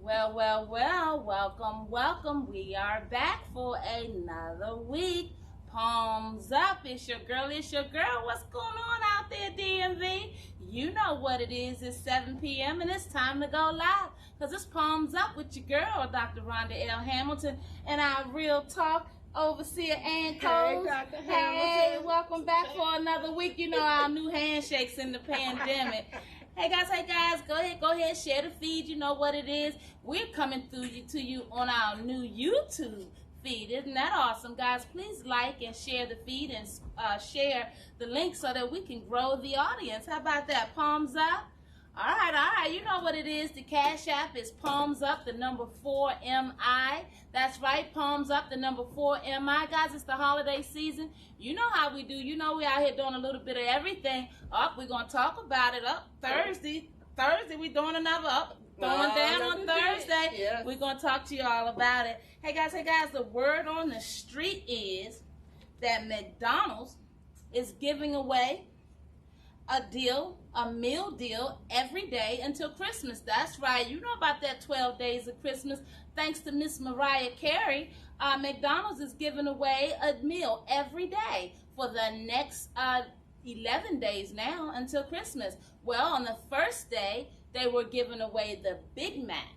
Well, welcome. We are back for another week. Palms up. It's your girl. What's going on out there, DMV? You know what it is. It's 7 p.m. and it's time to go live. Because it's Palms Up with your girl, Dr. Rhonda L. Hamilton, and our Real Talk Overseer and Coach. Hey, welcome back for another week. You know our new handshakes in the pandemic. Hey guys, go ahead, share the feed. You know what it is. We're coming to you on our new YouTube feed. Isn't that awesome, guys? Please like and share the feed and share the link so that we can grow the audience. How about that? Palms up. All right. You know what it is. The Cash App is Palms Up, the number 4MI. That's right, Palms Up, the number 4MI. Guys, it's the holiday season. You know how we do. You know we out here doing a little bit of everything. We're going to talk about it. Thursday, we're doing another throwing down on Thursday. Yes. We're going to talk to you all about it. Hey, guys, the word on the street is that McDonald's is giving away a meal deal every day until Christmas. That's right. You know about that 12 days of Christmas. Thanks to Miss Mariah Carey, McDonald's is giving away a meal every day for the next 11 days now until Christmas. Well, on the first day, they were giving away the Big Mac.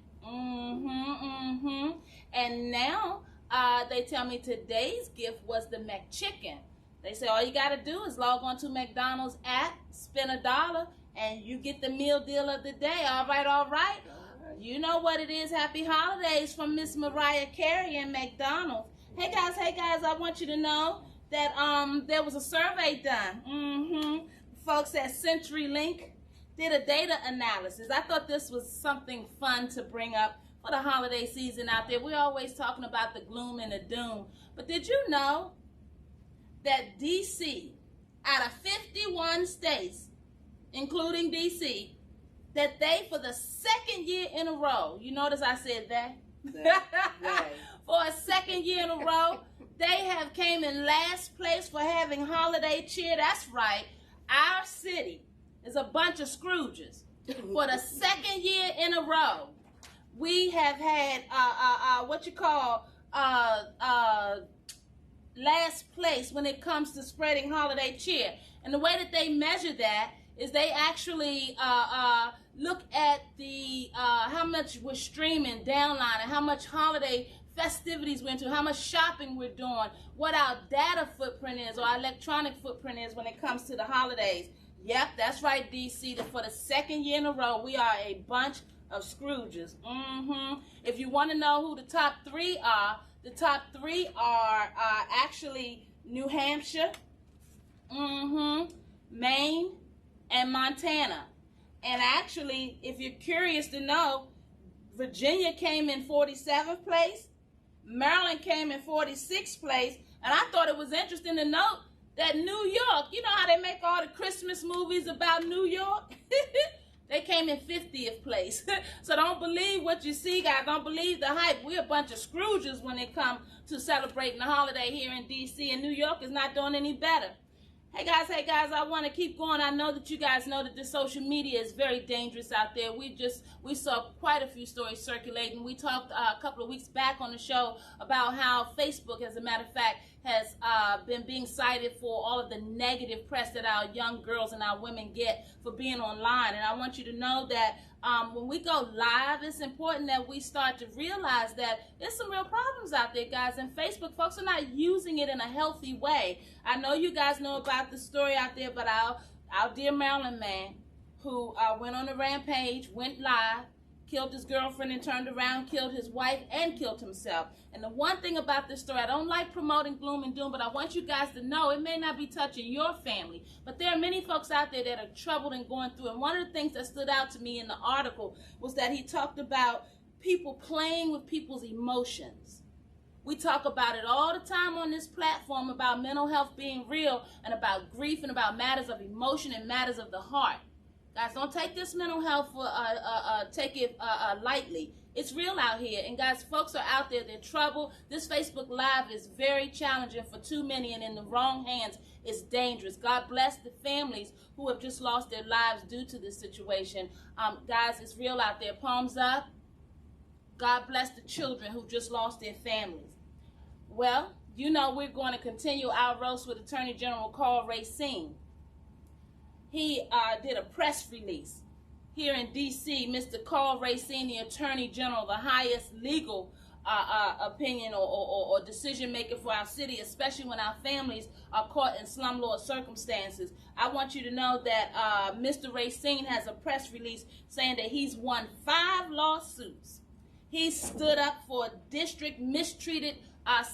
And now they tell me today's gift was the McChicken. They say all you got to do is log on to McDonald's app, spend $1, and you get the meal deal of the day. All right. You know what it is. Happy holidays from Miss Mariah Carey and McDonald's. Hey guys, I want you to know that there was a survey done. Folks at CenturyLink did a data analysis. I thought this was something fun to bring up for the holiday season out there. We're always talking about the gloom and the doom. But did you know that D.C., out of 51 states, including D.C., that they, for the second year in a row, you notice I said that? For a second year in a row, they have came in last place for having holiday cheer. That's right. Our city is a bunch of Scrooges. For the second year in a row, we have had last place when it comes to spreading holiday cheer. And the way that they measure that is they actually look at the how much we're streaming downline and how much holiday festivities we're into, how much shopping we're doing, what our data footprint is or our electronic footprint is when it comes to the holidays. Yep, that's right, DC. For the second year in a row, we are a bunch of Scrooges. If you want to know who the top three are, the top three are actually New Hampshire, Maine, and Montana. And actually, if you're curious to know, Virginia came in 47th place, Maryland came in 46th place, and I thought it was interesting to note that New York, you know how they make all the Christmas movies about New York? They came in 50th place. So don't believe what you see, guys. Don't believe the hype. We're a bunch of Scrooges when it comes to celebrating the holiday here in D.C. and New York is not doing any better. Hey guys, I want to keep going. I know that you guys know that this social media is very dangerous out there. We saw quite a few stories circulating. We talked a couple of weeks back on the show about how Facebook, as a matter of fact, has been being cited for all of the negative press that our young girls and our women get for being online. And I want you to know that when we go live, it's important that we start to realize that there's some real problems out there, guys. And Facebook, folks are not using it in a healthy way. I know you guys know about the story out there, but our dear Maryland man who went on a rampage, went live, killed his girlfriend and turned around, killed his wife, and killed himself. And the one thing about this story, I don't like promoting gloom and doom, but I want you guys to know it may not be touching your family, but there are many folks out there that are troubled and going through. And one of the things that stood out to me in the article was that he talked about people playing with people's emotions. We talk about it all the time on this platform about mental health being real and about grief and about matters of emotion and matters of the heart. Guys, don't take this mental health lightly. It's real out here. And guys, folks are out there. They're troubled. This Facebook Live is very challenging for too many, and in the wrong hands, it's dangerous. God bless the families who have just lost their lives due to this situation. Guys, it's real out there. Palms up. God bless the children who just lost their families. Well, you know we're going to continue our roast with Attorney General Carl Racine. He did a press release here in D.C. Mr. Carl Racine, the Attorney General, the highest legal opinion or decision maker for our city, especially when our families are caught in slumlord circumstances. I want you to know that Mr. Racine has a press release saying that he's won 5 lawsuits. He stood up for district mistreated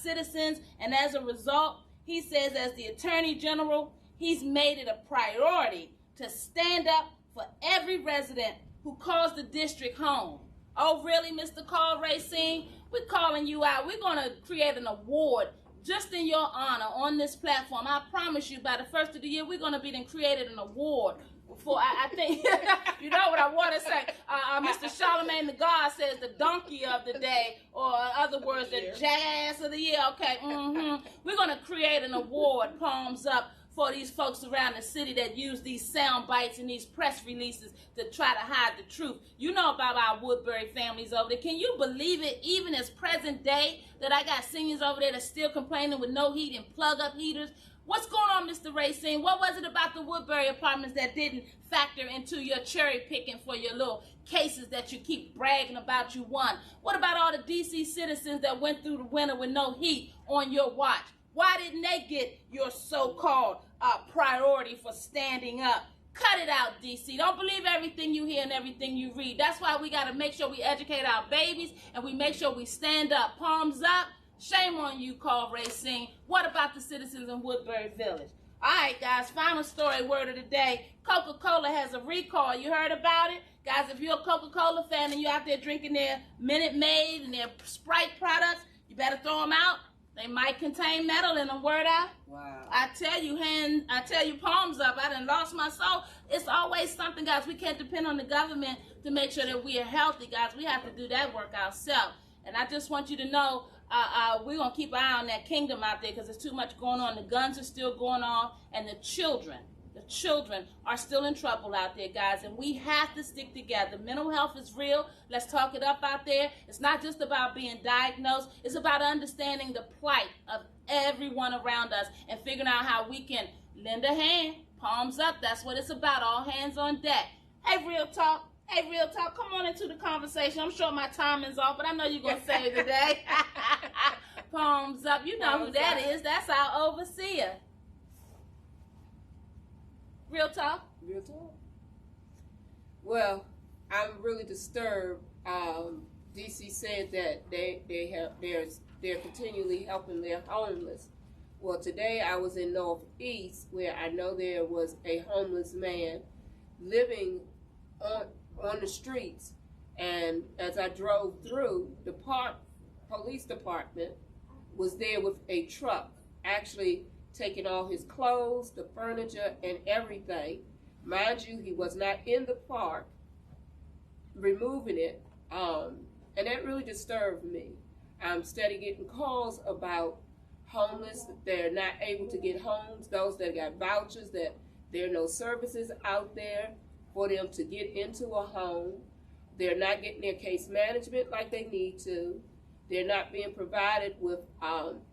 citizens, and as a result, he says as the Attorney General, he's made it a priority to stand up for every resident who calls the district home. Oh, really, Mr. Carl Racine? We're calling you out. We're going to create an award just in your honor on this platform. I promise you, by the first of the year, we're going to be then created an award for, I think, you know what I want to say. Mr. Charlemagne the God says the donkey of the day, or in other words, the jazz of the year. Okay, we're going to create an award, palms up, for these folks around the city that use these sound bites and these press releases to try to hide the truth. You know about our Woodbury families over there. Can you believe it, even as present day, that I got seniors over there that's still complaining with no heat and plug-up heaters? What's going on, Mr. Racine? What was it about the Woodbury apartments that didn't factor into your cherry picking for your little cases that you keep bragging about you won? What about all the D.C. citizens that went through the winter with no heat on your watch? Why didn't they get your so-called priority for standing up? Cut it out, D.C. Don't believe everything you hear and everything you read. That's why we got to make sure we educate our babies and we make sure we stand up. Palms up. Shame on you, Carl Racine. What about the citizens in Woodbury Village? All right, guys, final story, word of the day. Coca-Cola has a recall. You heard about it? Guys, if you're a Coca-Cola fan and you're out there drinking their Minute Maid and their Sprite products, you better throw them out. They might contain metal in them. Word out. Wow. I tell you, palms up. I done lost my soul. It's always something, guys. We can't depend on the government to make sure that we are healthy, guys. We have to do that work ourselves. And I just want you to know, we're going to keep an eye on that kingdom out there because there's too much going on. The guns are still going off, and the children are still in trouble out there, guys, and we have to stick together. Mental health is real. Let's talk it up out there. It's not just about being diagnosed. It's about understanding the plight of everyone around us and figuring out how we can lend a hand. Palms up. That's what it's about. All hands on deck. Hey, Real Talk. Hey, Real Talk. Come on into the conversation. I'm sure my timing's off, but I know you're going to say it today. Palms up. You know who that is. That's our overseer. Real Talk? Real Talk. Well, I'm really disturbed. DC said that they're continually helping their homeless. Well, today I was in Northeast where I know there was a homeless man living on the streets, and as I drove through, the police department was there with a truck, actually taking all his clothes, the furniture, and everything. Mind you, he was not in the park, removing it, and that really disturbed me. I'm steady getting calls about homeless. They're not able to get homes, those that got vouchers, that there are no services out there for them to get into a home. They're not getting their case management like they need to. They're not being provided with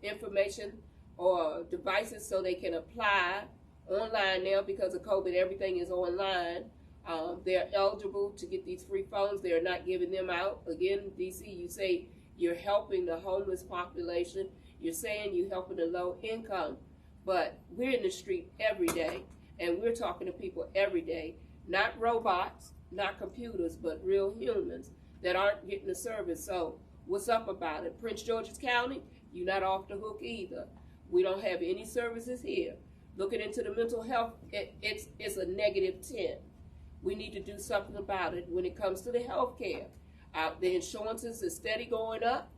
information or devices so they can apply online now because of COVID. Everything is online. They're eligible to get these free phones. They're not giving them out. Again, DC, you say you're helping the homeless population. You're saying you're helping the low income. But we're in the street every day, and we're talking to people every day. Not robots, not computers, but real humans that aren't getting the service. So what's up about it? Prince George's County, you're not off the hook either. We don't have any services here. Looking into the mental health, it's a -10. We need to do something about it when it comes to the health care. The insurances is steady going up.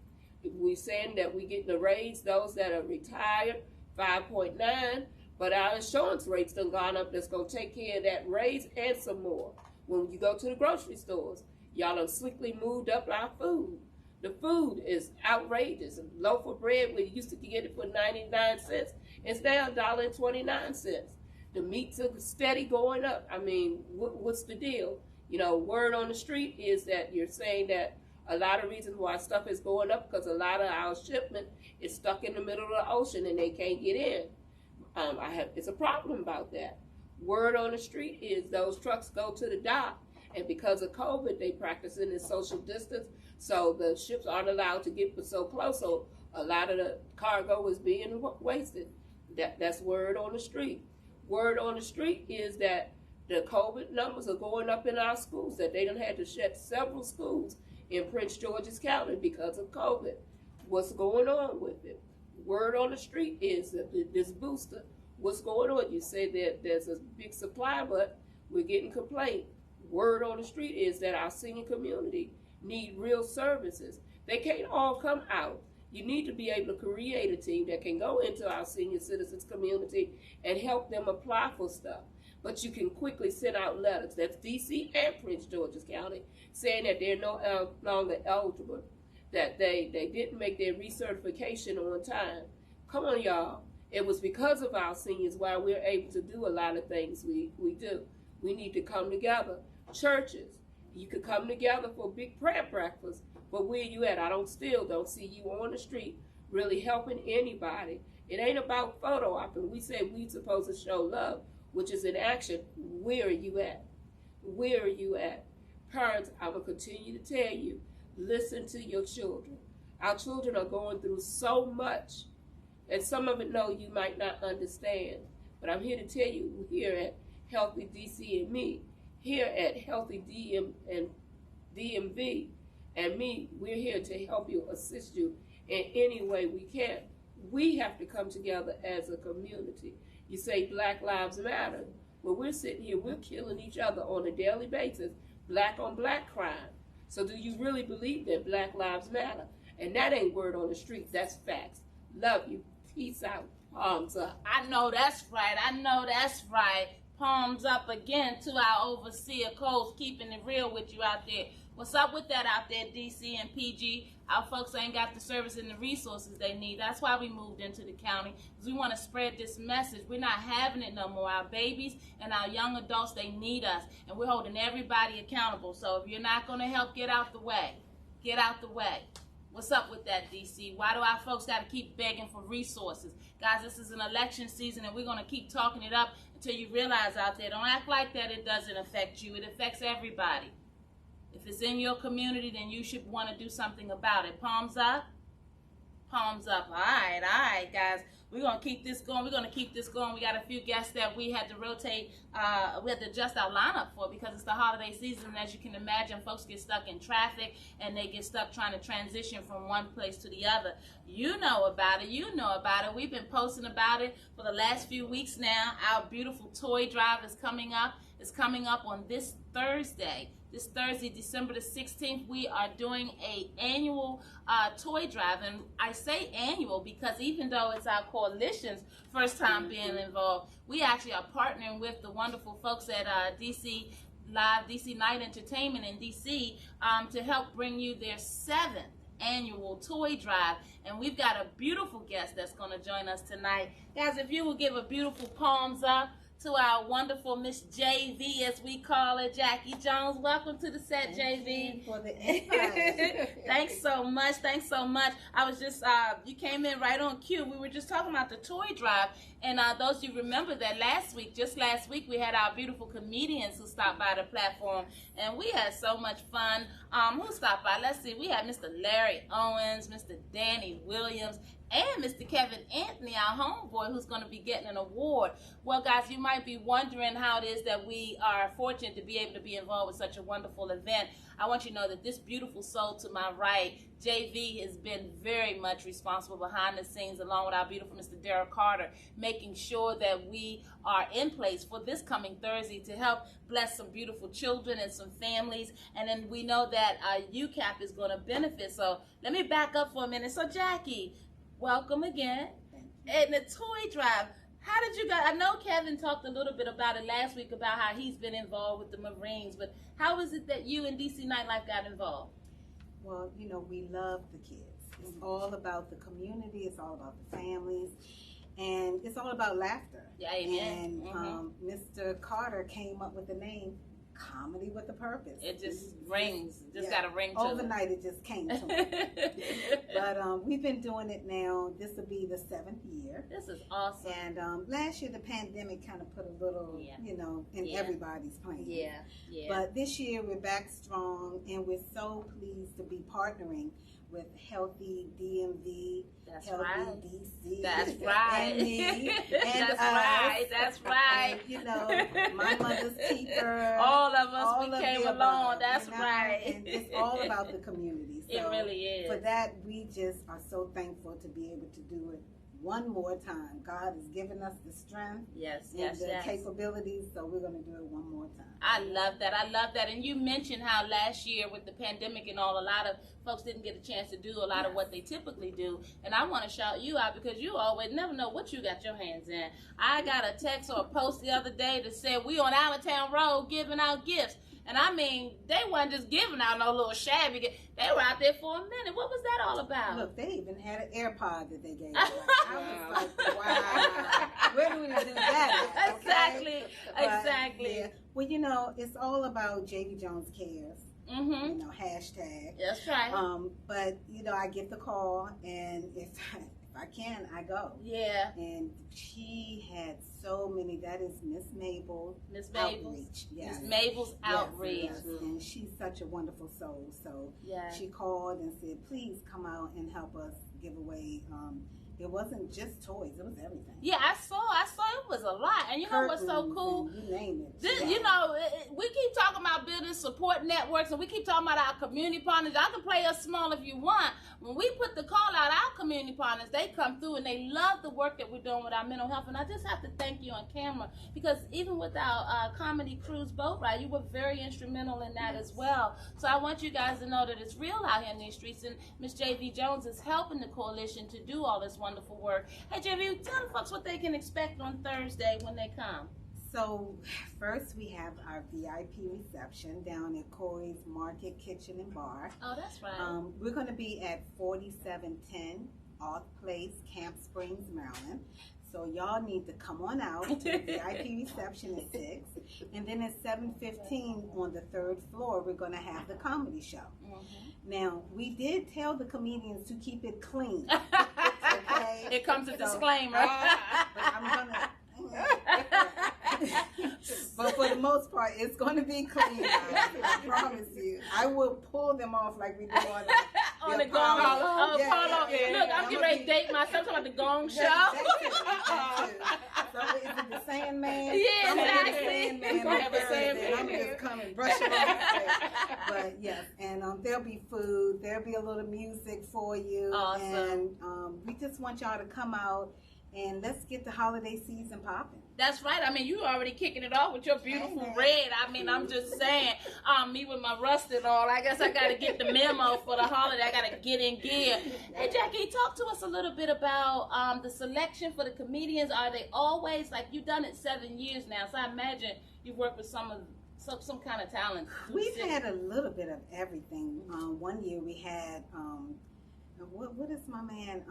We're saying that we're getting a raise, those that are retired, 5.9, but our insurance rates done gone up. That's going to take care of that raise and some more. When you go to the grocery stores, y'all done slickly moved up our food. The food is outrageous. A loaf of bread, we used to get it for 99 cents. It's now $1.29. The meats are steady going up. I mean, what's the deal? You know, word on the street is that you're saying that A lot of reasons why stuff is going up because a lot of our shipment is stuck in the middle of the ocean and they can't get in. It's a problem about that. Word on the street is those trucks go to the dock, and because of COVID, they practicing this social distance, so the ships aren't allowed to get so close. So a lot of the cargo is being wasted. That's word on the street. Word on the street is that the COVID numbers are going up in our schools, that they done had to shut several schools in Prince George's County because of COVID. What's going on with it? Word on the street is that this booster, what's going on? You say that there's a big supply, but we're getting complaints. Word on the street is that our senior community need real services. They can't all come out. You need to be able to create a team that can go into our senior citizens community and help them apply for stuff. But you can quickly send out letters, that's D.C. and Prince George's County, saying that they're no longer eligible, that they didn't make their recertification on time. Come on, y'all. It was because of our seniors why we're able to do a lot of things we do. We need to come together. Churches, you could come together for a big prayer breakfast, but where you at? I don't see you on the street really helping anybody. It ain't about photo opping. We say we supposed to show love, which is in action. Where are you at? Where are you at? Parents, I will continue to tell you, listen to your children. Our children are going through so much, and some of it no, you might not understand. But I'm here to tell you, here at Healthy DC and me, here at Healthy DM and DMV and me, we're here to help you, assist you in any way we can. We have to come together as a community. You say Black Lives Matter. Well, we're sitting here, we're killing each other on a daily basis, black on black crime. So do you really believe that Black Lives Matter? And that ain't word on the street, that's facts. Love you. Peace out. Palms up. I know that's right. I know that's right. Palms up again to our overseer Coles, keeping it real with you out there. What's up with that out there, DC and PG? Our folks ain't got the service and the resources they need. That's why we moved into the county, because we want to spread this message. We're not having it no more. Our babies and our young adults, they need us, and we're holding everybody accountable. So if you're not going to help, get out the way. Get out the way. What's up with that, DC? Why do our folks got to keep begging for resources? Guys, this is an election season, and we're going to keep talking it up until you realize out there, don't act like that it doesn't affect you. It affects everybody. If it's in your community, then you should want to do something about it. Palms up. Palms up. All right, guys. We're going to keep this going. We're going to keep this going. We got a few guests that we had to rotate, we had to adjust our lineup for because it's the holiday season. And as you can imagine, folks get stuck in traffic and they get stuck trying to transition from one place to the other. You know about it. You know about it. We've been posting about it for the last few weeks now. Our beautiful toy drive is coming up. It's coming up on this Thursday. This Thursday, December the 16th, we are doing an annual toy drive. And I say annual because even though it's our coalition's first time being involved, we actually are partnering with the wonderful folks at DC Live, DC Night Entertainment in DC to help bring you their 7th annual toy drive. And we've got a beautiful guest that's going to join us tonight. Guys, if you will give a beautiful palms up to our wonderful Miss JV, as we call her, Jackie Jones. Welcome to the set, JV. For the invite. Thanks so much. Thanks so much. I was just, you came in right on cue. We were just talking about the toy drive. And those of you remember that just last week, we had our beautiful comedians who stopped by the platform. And we had so much fun. Who stopped by? Let's see. We had Mr. Larry Owens, Mr. Danny Williams, and Mr. Kevin Anthony, our homeboy, who's going to be getting an award. Well, guys, you might be wondering how it is that we are fortunate to be able to be involved with such a wonderful event. I want you to know that this beautiful soul to my right, JV, has been very much responsible behind the scenes, along with our beautiful Mr. Derek Carter, making sure that we are in place for this coming Thursday to help bless some beautiful children and some families. And then we know that UCAP is going to benefit. So let me back up for a minute. So, Jackie, welcome again. And the toy drive, how did you guys, I know Kevin talked a little bit about it last week about how he's been involved with the Marines, but how is it that you and DC Nightlife got involved? Well, you know, we love the kids. It's all about the community. It's all about the families. And it's all about laughter. Yeah, amen. And Mr. Carter came up with the name Comedy with a Purpose. It just rings. Just got a ring to overnight it just came to me. But we've been doing it now. This will be the 7th year. This is awesome. And last year the pandemic kind of put a little, in everybody's plans. Yeah. But this year we're back strong, and we're so pleased to be partnering with Healthy DMV, That's Healthy right. DC. That's right. And me. And That's right. That's right. And, my mother's keeper. All of us, we came along. That's right. And it's all about the community. So it really is. For that, we just are so thankful to be able to do it one more time. God has given us the strength and the capabilities, so we're going to do it one more time. I love that. I love that. And you mentioned how last year with the pandemic and all, a lot of folks didn't get a chance to do a lot of what they typically do. And I want to shout you out because you always never know what you got your hands in. I got a text or a post the other day that said we on Allentown Road giving out gifts. And I mean, they weren't just giving out no little shabby gift. They were out there for a minute. What was that all about? Look, they even had an AirPod that they gave away. I was like, wow. Where do we do that at? Okay? Exactly. Yeah. Well, it's all about JV Jones Cares. Mm-hmm. Hashtag. That's right. But I get the call, and if I can, I go. Yeah. And she had so many. That is Miss Mabel's outreach. Yes. Miss Mabel's outreach. Yes. And she's such a wonderful soul. So she called and said, please come out and help us give away. It wasn't just toys; it was everything. Yeah, I saw it was a lot. And you know what's so cool? You name it. We keep talking about building support networks, and we keep talking about our community partners. I can play us small if you want. When we put the call out, our community partners, they come through and they love the work that we're doing with our mental health. And I just have to thank you on camera because even with our comedy cruise boat ride, you were very instrumental in that as well. So I want you guys to know that it's real out here in these streets, and Miss J.V. Jones is helping the coalition to do all this wonderful work. Hey, J.V., tell the folks what they can expect on Thursday when they come. So first we have our VIP reception down at Corey's Market Kitchen and Bar. Oh, that's right. We're going to be at 4710 Auth Place, Camp Springs, Maryland. So y'all need to come on out to the VIP reception at 6. And then at 7:15 on the 3rd floor, we're going to have the comedy show. Mm-hmm. Now, we did tell the comedians to keep it clean. Okay? It comes a disclaimer. But I'm going to... But for the most part, it's going to be clean, guys. I promise you. I will pull them off like we do on the gong. Look, I'm getting ready to date myself. I'm talking about the gong show. That too. So is it the Sandman? Yeah, exactly. I'm just coming, brush it off. But yes, and there'll be food. There'll be a little music for you. Awesome. And we just want y'all to come out and let's get the holiday season popping. That's right. I mean, you already kicking it off with your beautiful red. I mean, I'm just saying, me with my rust and all, I guess I got to get the memo for the holiday. I got to get in gear. Hey, Jackie, talk to us a little bit about the selection for the comedians. Are they always, like, you've done it 7 years now, so I imagine you've worked with some kind of talent. We've had a little bit of everything. One year we had, what is my man,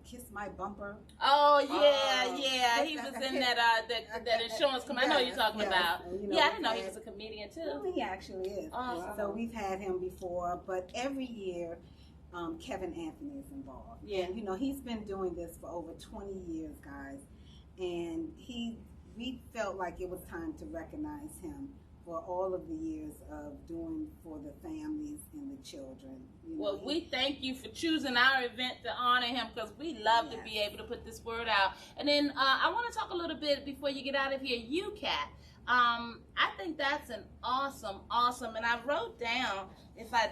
Kiss My Bumper. Oh yeah. He was in that insurance company. I know you're talking about. I didn't know he was a comedian too. Well, he actually is. Awesome. So we've had him before, but every year Kevin Anthony is involved. Yeah. And he's been doing this for over 20 years, guys. And we felt like it was time to recognize him for all of the years of doing for the families and the children. Well, we thank you for choosing our event to honor him because we love to be able to put this word out. And then I want to talk a little bit before you get out of here, UCAT. I think that's an awesome, and I wrote down, if I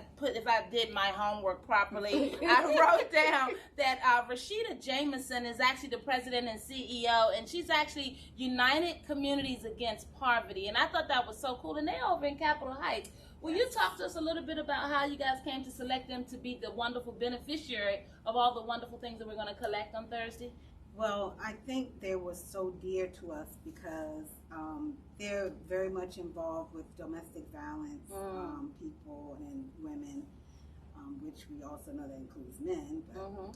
did my homework properly, I wrote down that Rashida Jameson is actually the president and CEO, and she's actually United Communities Against Poverty, and I thought that was so cool, and they're over in Capitol Heights. Will you talk to us a little bit about how you guys came to select them to be the wonderful beneficiary of all the wonderful things that we're going to collect on Thursday? Well, I think they were so dear to us because they're very much involved with domestic violence people and women, which we also know that includes men. But,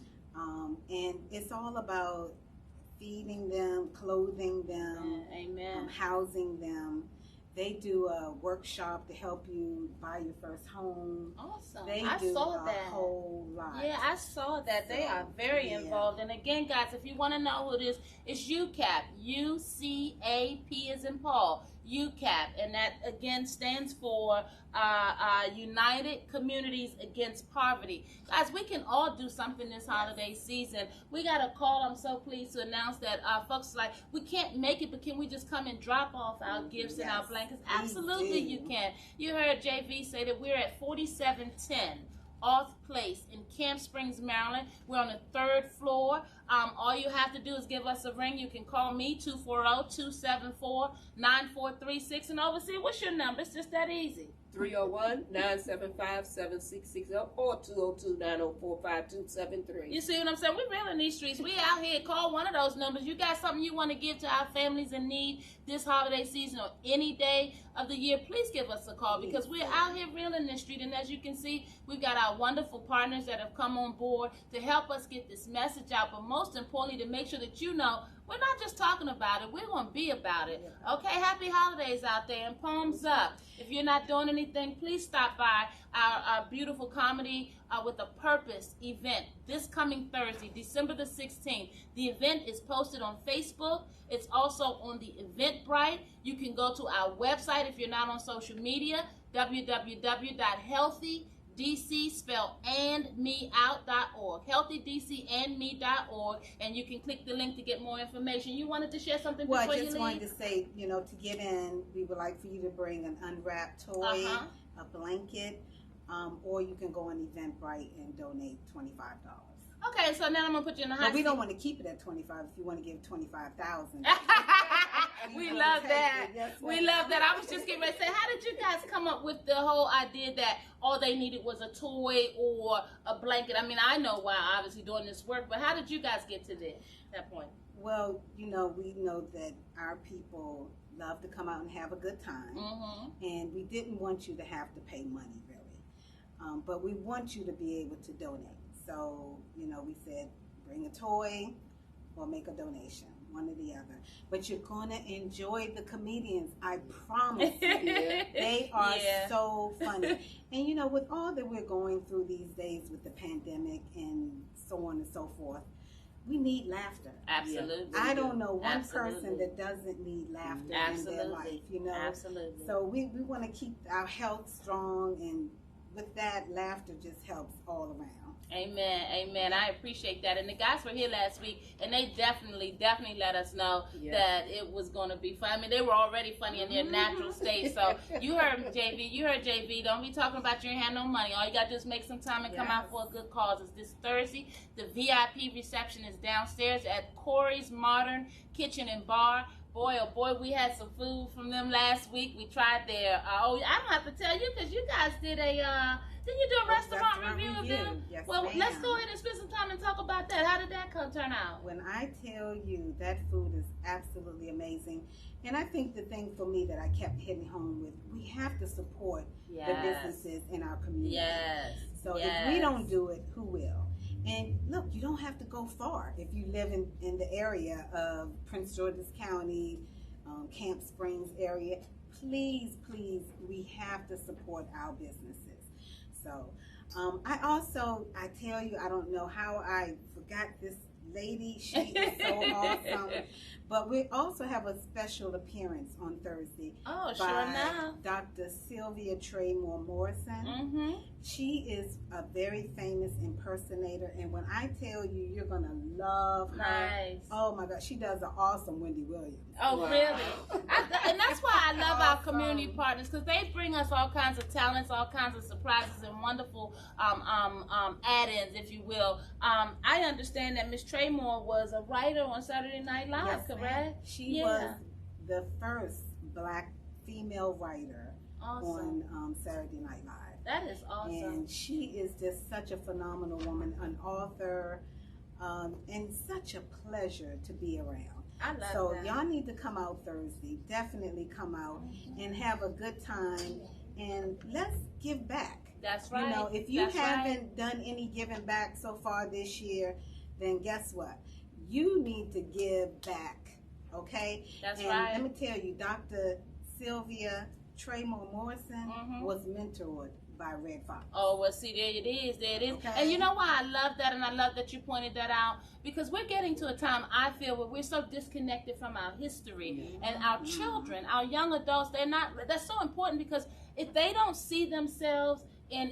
and it's all about feeding them, clothing them, Amen. Housing them. They do a workshop to help you buy your first home. Awesome. They I do saw a that. whole lot. Yeah, I saw that. They are very involved. And again, guys, if you want to know who it is, it's UCAP. UCAP as in Paul. UCAP. And that, again, stands for United Communities Against Poverty. Guys, we can all do something this holiday season. We got a call. I'm so pleased to announce that folks like, we can't make it, but can we just come and drop off our gifts and our blankets? Absolutely, you can. You heard JV say that we're at 4710 Auth Place in Camp Springs, Maryland. We're on the 3rd floor. All you have to do is give us a ring. You can call me, 240-274-9436. And oversee, what's your number? It's just that easy. 301-975-7660 or 202-904-5273. You see what I'm saying? We're real in these streets. We out here. Call one of those numbers. You got something you want to give to our families in need this holiday season or any day of the year, please give us a call, because we're out here real in this street. And as you can see, we've got our wonderful partners that have come on board to help us get this message out, but most importantly, to make sure that you know we're not just talking about it, we're going to be about it. Okay, happy holidays out there, and palms up. If you're not doing anything, please stop by our beautiful Comedy with a Purpose event this coming Thursday, December the 16th. The event is posted on Facebook. It's also on the Eventbrite. You can go to our website if you're not on social media, www.healthydc, spelled andmeout.org, healthydcandme.org, and you can click the link to get more information. You wanted to share something before you leave? Well, I just wanted to say, to get in, we would like for you to bring an unwrapped toy, a blanket, or you can go on Eventbrite and donate $25. Okay, so now I'm gonna put you in the hot seat. But we don't want to keep it at 25. If you want to give 25,000, we love that. Yes, we love that. I was just getting ready to say, how did you guys come up with the whole idea that all they needed was a toy or a blanket? I mean, I know why, obviously, doing this work, but how did you guys get to that point? Well, we know that our people love to come out and have a good time, and we didn't want you to have to pay money, really, but we want you to be able to donate. So, we said, bring a toy or make a donation, one or the other. But you're going to enjoy the comedians, I promise you. They are so funny. And, with all that we're going through these days with the pandemic and so on and so forth, we need laughter. Absolutely. I don't know one person that doesn't need laughter in their life, Absolutely. So we want to keep our health strong, and with that, laughter just helps all around. Amen, amen. I appreciate that. And the guys were here last week, and they definitely let us know that it was going to be fun. I mean, they were already funny in their natural state. So you heard JV. Don't be talking about you ain't had no money. All you got to do is make some time and come out for a good cause. It's this Thursday. The VIP reception is downstairs at Corey's Modern Kitchen and Bar. Boy, oh boy, we had some food from them last week. We tried their, I don't have to tell you, because you guys did didn't you do a restaurant review of them? Yes, well, ma'am. Let's go ahead and spend some time and talk about that. How did that turn out? When I tell you that food is absolutely amazing, and I think the thing for me that I kept hitting home with, we have to support the businesses in our community. Yes. So if we don't do it, who will? And look, you don't have to go far. If you live in the area of Prince George's County, Camp Springs area, please, we have to support our businesses. So I tell you, I don't know how I forgot this lady. She is so awesome. But we also have a special appearance on Thursday by Dr. Sylvia Traymore Morrison. She is a very famous impersonator, and when I tell you, you're going to love her. Nice. Oh my God, she does an awesome Wendy Williams. Oh, wow. Really? And that's why I love our community partners, because they bring us all kinds of talents, all kinds of surprises, and wonderful add-ins, if you will. I understand that Miss Traymore was a writer on Saturday Night Live, correct? She was the first Black female writer on Saturday Night Live. That is awesome. And she is just such a phenomenal woman, an author, and such a pleasure to be around. I love so that. Y'all need to come out Thursday. Definitely come out and have a good time, and let's give back. That's right. If you haven't done any giving back so far this year, then guess what? You need to give back, okay? That's and right. Let me tell you, Dr. Sylvia, Traymore, Morrison was mentored by Red Fox. Oh, well, see, there it is. There it is. Okay. And you know why I love that, and I love that you pointed that out, because we're getting to a time, I feel, where we're so disconnected from our history. And our children, our young adults, that's so important, because if they don't see themselves in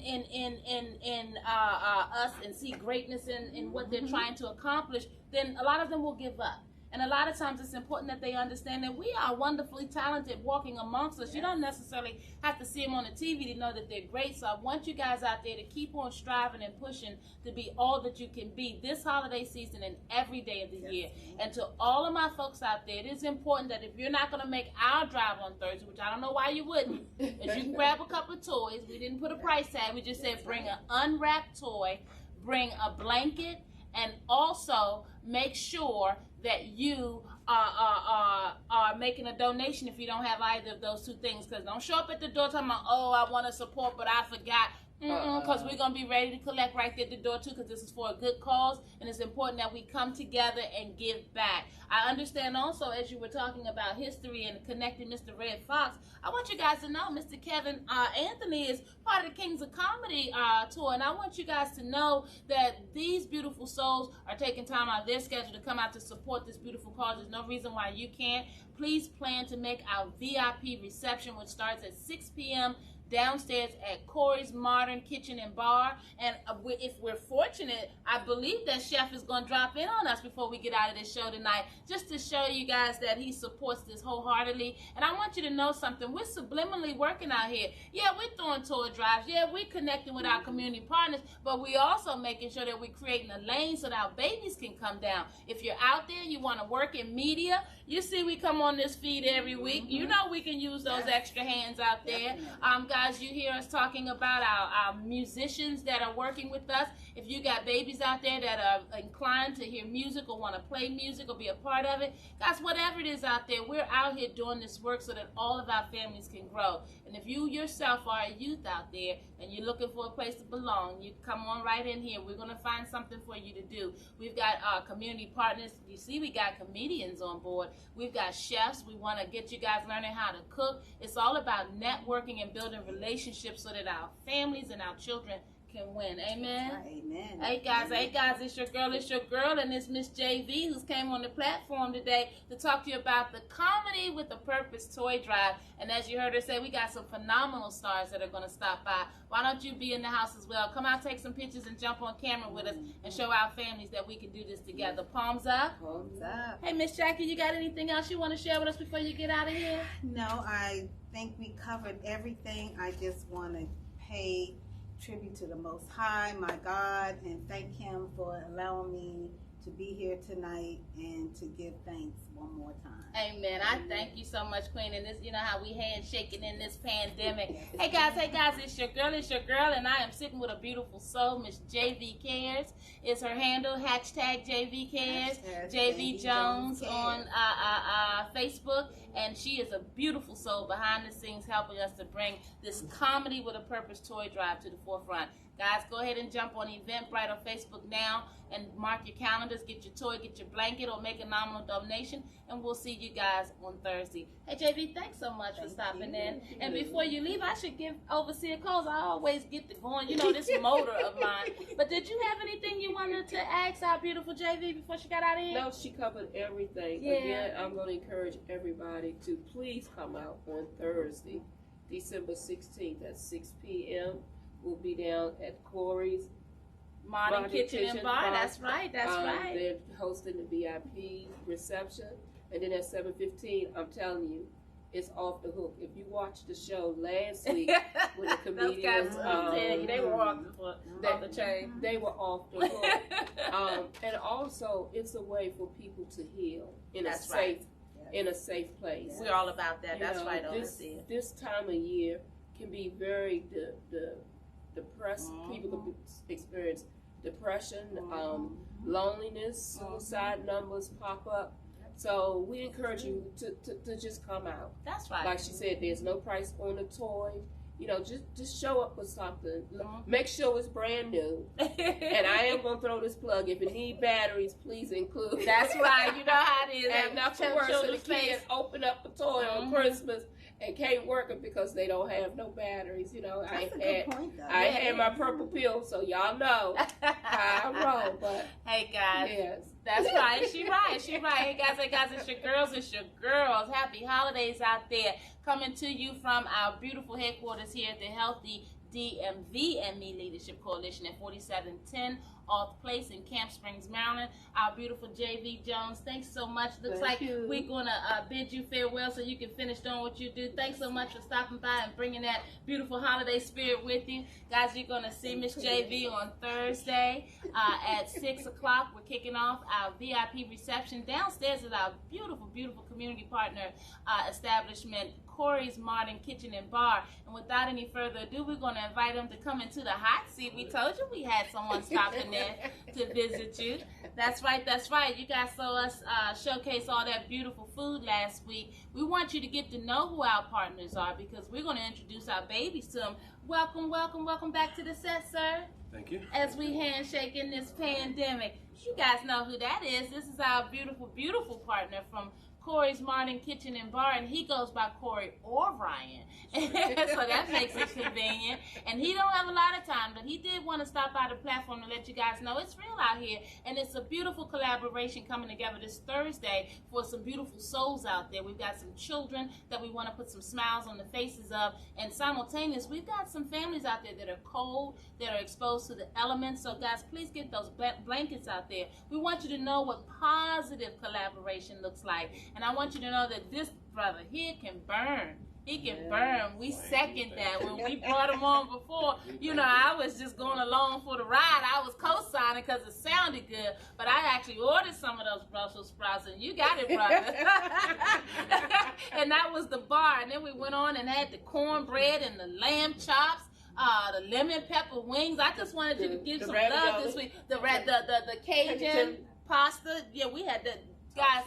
us and see greatness in what they're trying to accomplish, then a lot of them will give up. And a lot of times it's important that they understand that we are wonderfully talented walking amongst us. You don't necessarily have to see them on the TV to know that they're great. So I want you guys out there to keep on striving and pushing to be all that you can be this holiday season and every day of the year. And to all of my folks out there, it is important that if you're not going to make our drive on Thursday, which I don't know why you wouldn't, is you can grab a couple of toys. We didn't put a price tag. We just said bring an unwrapped toy, bring a blanket, and also make sure that you are making a donation if you don't have either of those two things. Because don't show up at the door talking about, oh, I want to support, but I forgot. Because we're going to be ready to collect right there at the door, too, because this is for a good cause, and it's important that we come together and give back. I understand also, as you were talking about history and connecting Mr. Red Fox, I want you guys to know Mr. Kevin Anthony is part of the Kings of Comedy tour, and I want you guys to know that these beautiful souls are taking time out of their schedule to come out to support this beautiful cause. There's no reason why you can't. Please plan to make our VIP reception, which starts at 6 p.m., downstairs at Corey's Modern Kitchen and Bar. And if we're fortunate, I believe that Chef is going to drop in on us before we get out of this show tonight, just to show you guys that he supports this wholeheartedly. And I want you to know something. We're subliminally working out here. Yeah, we're throwing toy drives. Yeah, we're connecting with our community partners, but we also making sure that we're creating a lane so that our babies can come down. If you're out there, you want to work in media, you see we come on this feed every week. You know we can use those extra hands out there. Guys, you hear us talking about our musicians that are working with us. If you got babies out there that are inclined to hear music or want to play music or be a part of it, guys, whatever it is out there, we're out here doing this work so that all of our families can grow. And if you yourself are a youth out there and you're looking for a place to belong, you come on right in here. We're going to find something for you to do. We've got community partners. You see, we got comedians on board. We've got chefs. We want to get you guys learning how to cook. It's all about networking and building relationships so that our families and our children can win. Amen. Amen. Hey guys, it's your girl, and it's Miss JV who's came on the platform today to talk to you about the Comedy with a Purpose toy drive. And as you heard her say, we got some phenomenal stars that are going to stop by. Why don't you be in the house as well? Come out, take some pictures, and jump on camera with us and show our families that we can do this together. Palms up. Palms up. Hey, Miss Jackie, you got anything else you want to share with us before you get out of here? No, I think we covered everything. I just want to pay tribute to the Most High, my God, and thank Him for allowing me to be here tonight and to give thanks one more time. Amen. I thank you so much, Queen. And this, you know how we handshaking in this pandemic. Hey guys, it's your girl, and I am sitting with a beautiful soul, Miss JV Cares. Is her handle, hashtag JV Cares, JV Jones on Facebook. And she is a beautiful soul behind the scenes helping us to bring this Comedy with a Purpose toy drive to the forefront. Guys, go ahead and jump on Eventbrite on Facebook now and mark your calendars, get your toy, get your blanket, or make a nominal donation, and we'll see you guys on Thursday. Hey, JV, thanks so much for stopping in. And before you leave, I should give Overseer calls. I always get to going, you know, this motor of mine. But did you have anything you wanted to ask our beautiful JV before she got out of here? No, she covered everything. Yeah. Again, I'm going to encourage everybody to please come out on Thursday, December 16th at 6 p.m. We'll be down at Corey's Modern Kitchen and Bar. That's right. They're hosting the VIP reception. And then at 7:15, I'm telling you, it's off the hook. If you watched the show last week with the comedians, they were off the chain. They were off the hook. And also, it's a way for people to heal in a safe place. We're all about that. That's right. This time of year can be very depressed. People can experience depression, loneliness, suicide numbers pop up. So we encourage you to just come out. That's right. Like she said, there's no price on the toy. You know, just show up with something. Make sure it's brand new. And I am going to throw this plug. If it need batteries, please include. That's right. You know how it is. And nothing worse than the kids open up a toy on Christmas and can't work it because they don't have no batteries. You know, That's a good point, though. I had my purple pill, so y'all know how I roll. But hey guys, yes, that's right. She right. Hey guys, it's your girls. Happy holidays out there. Coming to you from our beautiful headquarters here at the Healthy DMV and Me Leadership Coalition at 4710 Off Place in Camp Springs, Maryland. Our beautiful JV Jones, thanks so much. Looks like we're going to bid you farewell so you can finish doing what you do. Thanks so much for stopping by and bringing that beautiful holiday spirit with you. Guys, you're going to see Miss JV on Thursday at 6 o'clock. We're kicking off our VIP reception. Downstairs is our beautiful, beautiful community partner establishment, Corey's Modern Kitchen and Bar. And without any further ado, we're going to invite them to come into the hot seat. We told you we had someone stopping in to visit you. That's right. You guys saw us showcase all that beautiful food last week. We want you to get to know who our partners are because we're going to introduce our babies to them. Welcome back to the set, sir. Thank you. As we handshake in this pandemic. You guys know who that is. This is our beautiful, beautiful partner from Corey's Modern Kitchen and Bar, and he goes by Corey or Ryan. So that makes it convenient. And he don't have a lot of time, but he did want to stop by the platform to let you guys know it's real out here. And it's a beautiful collaboration coming together this Thursday for some beautiful souls out there. We've got some children that we want to put some smiles on the faces of. And simultaneous, we've got some families out there that are cold, that are exposed to the elements. So guys, please get those blankets out there. We want you to know what positive collaboration looks like. And I want you to know that this brother here can burn. He can burn. We second that. When we brought him on before, you know, I was just going along for the ride. I was co-signing because it sounded good. But I actually ordered some of those Brussels sprouts, and you got it, brother. And that was the bar. And then we went on and had the cornbread and the lamb chops. The lemon pepper wings. I just wanted you to give some love this week. The Cajun pasta. Yeah, we had the guys.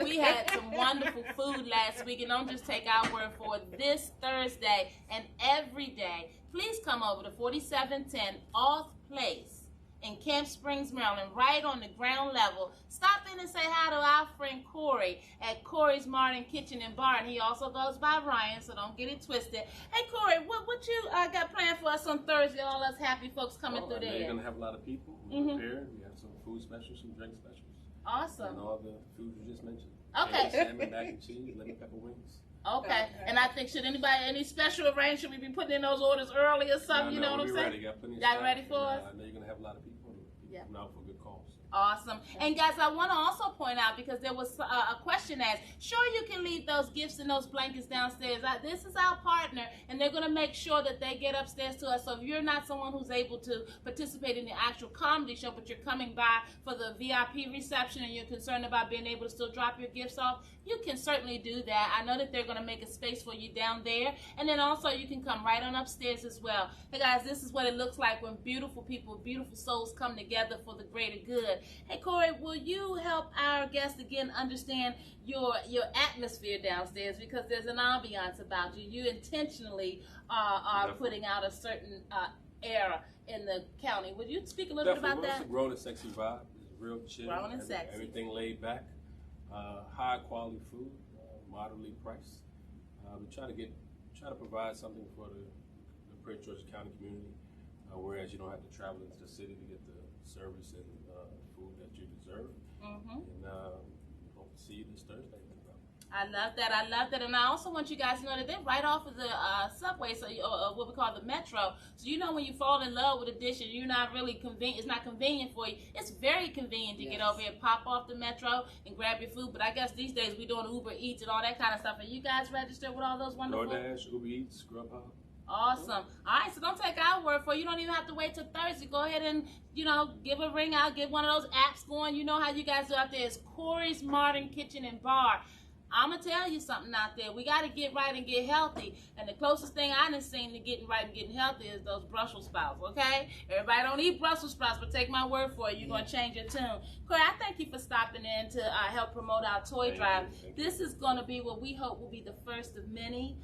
We had some wonderful food last week, and don't just take our word for it. This Thursday and every day, please come over to 4710 Off Place in Camp Springs, Maryland, right on the ground level. Stop in and say hi to our friend Corey at Corey's Modern Kitchen and Bar, and he also goes by Ryan, so don't get it twisted. Hey, Corey, what you got planned for us on Thursday, all us happy folks coming through there? You're going to have a lot of people. We're prepared. We have some food specials, some drink specials. Awesome. And all the food you just mentioned. Okay. Salmon, mac and cheese, lemon pepper wings. Okay. And I think, should any special arrange? Should we be putting in those orders early or something? You know what I'm saying? Ready. Got plenty of Y'all stock. ready for us? I know you're going to have a lot of people. People come out for good calls. Awesome. And guys, I want to also point out, because there was a question asked, sure, you can leave those gifts and those blankets downstairs. This is our partner, and they're going to make sure that they get upstairs to us. So if you're not someone who's able to participate in the actual comedy show, but you're coming by for the VIP reception and you're concerned about being able to still drop your gifts off, you can certainly do that. I know that they're going to make a space for you down there. And then also you can come right on upstairs as well. Hey guys, this is what it looks like when beautiful people, beautiful souls come together for the greater good. Hey Corey, will you help our guests again understand your atmosphere downstairs, because there's an ambiance about you. You intentionally are putting out a certain air in the county. Would you speak a little bit about that? It's a grown and sexy vibe. It's real chill. Grown and sexy. Everything laid back. High quality food, moderately priced. We try to provide something for the Prince George's County community, whereas you don't have to travel into the city to get the service and food that you deserve. And hope to see you this Thursday. I love that. And I also want you guys to know that they're right off of the subway, so what we call the metro. So you know, when you fall in love with a dish and you're not really convenient, it's not convenient for you. It's very convenient to get over here, pop off the metro and grab your food. But I guess these days we're doing Uber Eats and all that kind of stuff. Are you guys registered with all those wonderful? DoorDash, Uber Eats, Grubhub. Awesome. All right, so don't take our word for it. You don't even have to wait till Thursday. Go ahead and, give a ring out, get one of those apps going. You know how you guys do out there. It's Corey's Modern Kitchen and Bar. I'm going to tell you something out there. We got to get right and get healthy. And the closest thing I done seen to getting right and getting healthy is those Brussels sprouts, okay? Everybody don't eat Brussels sprouts, but take my word for it. You're going to change your tune. Corey, I thank you for stopping in to help promote our toy drive. This is going to be what we hope will be the first of many.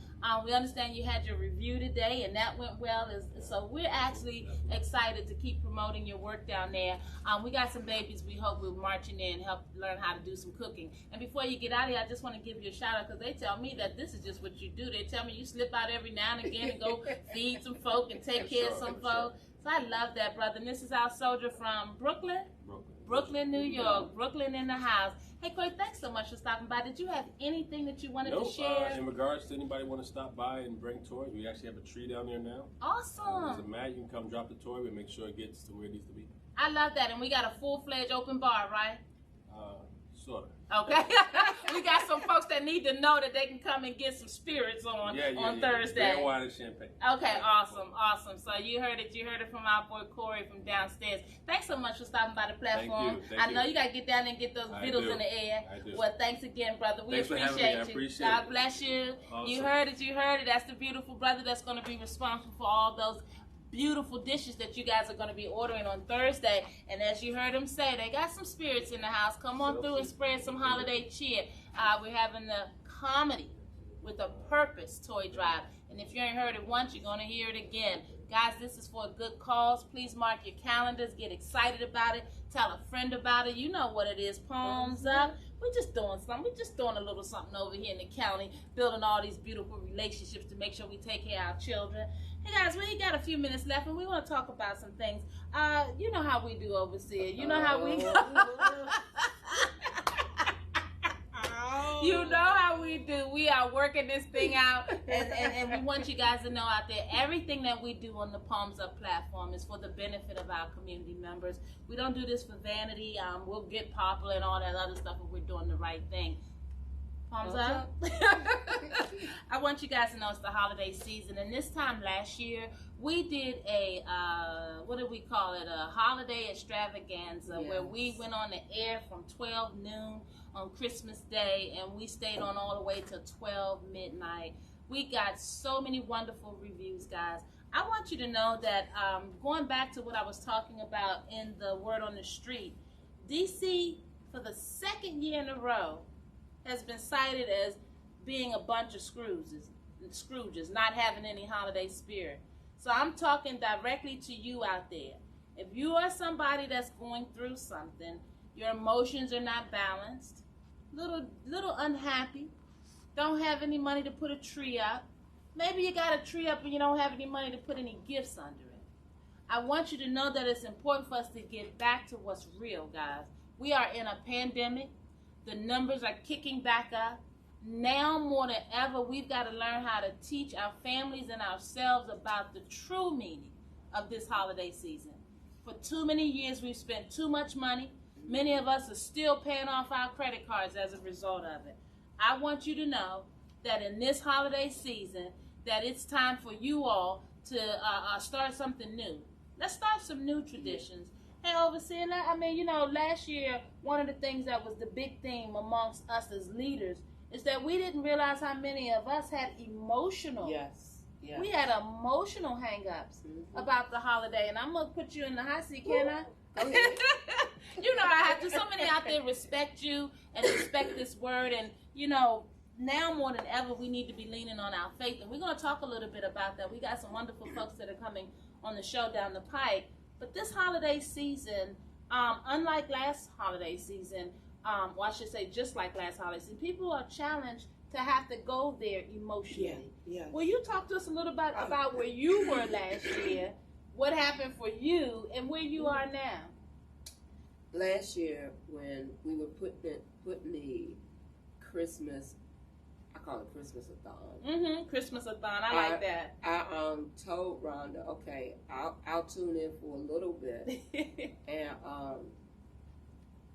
We understand you had your review today, and that went well. So we're actually excited to keep promoting your work down there. We got some babies we hope will marching in and help learn how to do some cooking. And before you get out of here, I just want to give you a shout out because they tell me that this is just what you do. They tell me you slip out every now and again and go feed some folk and take care of some folk. So I love that, brother. And this is our soldier from Brooklyn, New York. Brooklyn in the house. Hey, Corey, thanks so much for stopping by. Did you have anything that you wanted to share? In regards to anybody want to stop by and bring toys, we actually have a tree down there now. Awesome. There's a mat. You can come drop the toy. We make sure it gets to where it needs to be. I love that. And we got a full-fledged open bar, right? Sort of. Okay. We got some folks that need to know that they can come and get some spirits on Thursday. Beer, wine, and champagne. Okay, awesome. So you heard it from our boy Corey from downstairs. Thanks so much for stopping by the platform. Thank I know you gotta get down there and get those vittles in the air. I do. Well, thanks again, brother. We appreciate you. God bless you. Awesome. You heard it. That's the beautiful brother that's gonna be responsible for all those beautiful dishes that you guys are going to be ordering on Thursday. And as you heard him say, they got some spirits in the house. Come on through and spread some holiday cheer. We're having the Comedy with a Purpose toy drive. And if you ain't heard it once, you're going to hear it again. Guys, this is for a good cause. Please mark your calendars. Get excited about it. Tell a friend about it. You know what it is. Palms up. We're just doing something. We're just doing a little something over here in the county, building all these beautiful relationships to make sure we take care of our children. Hey guys, we got a few minutes left, and we want to talk about some things. You know how we do overseer. You know how we go. You know how we do. We are working this thing out, and we want you guys to know out there, everything that we do on the Palms Up platform is for the benefit of our community members. We don't do this for vanity. We'll get popular and all that other stuff if we're doing the right thing. Palms up. I want you guys to know it's the holiday season, and this time last year we did a what did we call it? A holiday extravaganza, where we went on the air from 12 noon on Christmas Day, and we stayed on all the way to 12 midnight. We got so many wonderful reviews, guys. I want you to know that going back to what I was talking about in the Word on the Street, DC for the second year in a row has been cited as being a bunch of Scrooges, not having any holiday spirit. So I'm talking directly to you out there. If you are somebody that's going through something, your emotions are not balanced, little unhappy, don't have any money to put a tree up, maybe you got a tree up and you don't have any money to put any gifts under it, I want you to know that it's important for us to get back to what's real, guys. We are in a pandemic. The numbers are kicking back up. Now more than ever, we've got to learn how to teach our families and ourselves about the true meaning of this holiday season. For too many years, we've spent too much money. Many of us are still paying off our credit cards as a result of it. I want you to know that in this holiday season, that it's time for you all to start something new. Let's start some new traditions. Hey, overseeing that, last year, one of the things that was the big theme amongst us as leaders is that we didn't realize how many of us had emotional. Yes. We had emotional hang-ups about the holiday, and I'm going to put you in the hot seat, can I? Okay. You know I have to. So many out there respect you and respect this word, and, now more than ever, we need to be leaning on our faith, and we're going to talk a little bit about that. We got some wonderful folks that are coming on the show down the pike. But this holiday season, unlike last holiday season, or I should say just like last holiday season, people are challenged to have to go there emotionally. Yeah. Will you talk to us a little bit about where you were last year, what happened for you, and where you are now? Last year, when we were putting the Christmas, I call it Christmas-a-thon. Christmas-a-thon. I like that. I told Rhonda, okay, I'll tune in for a little bit, and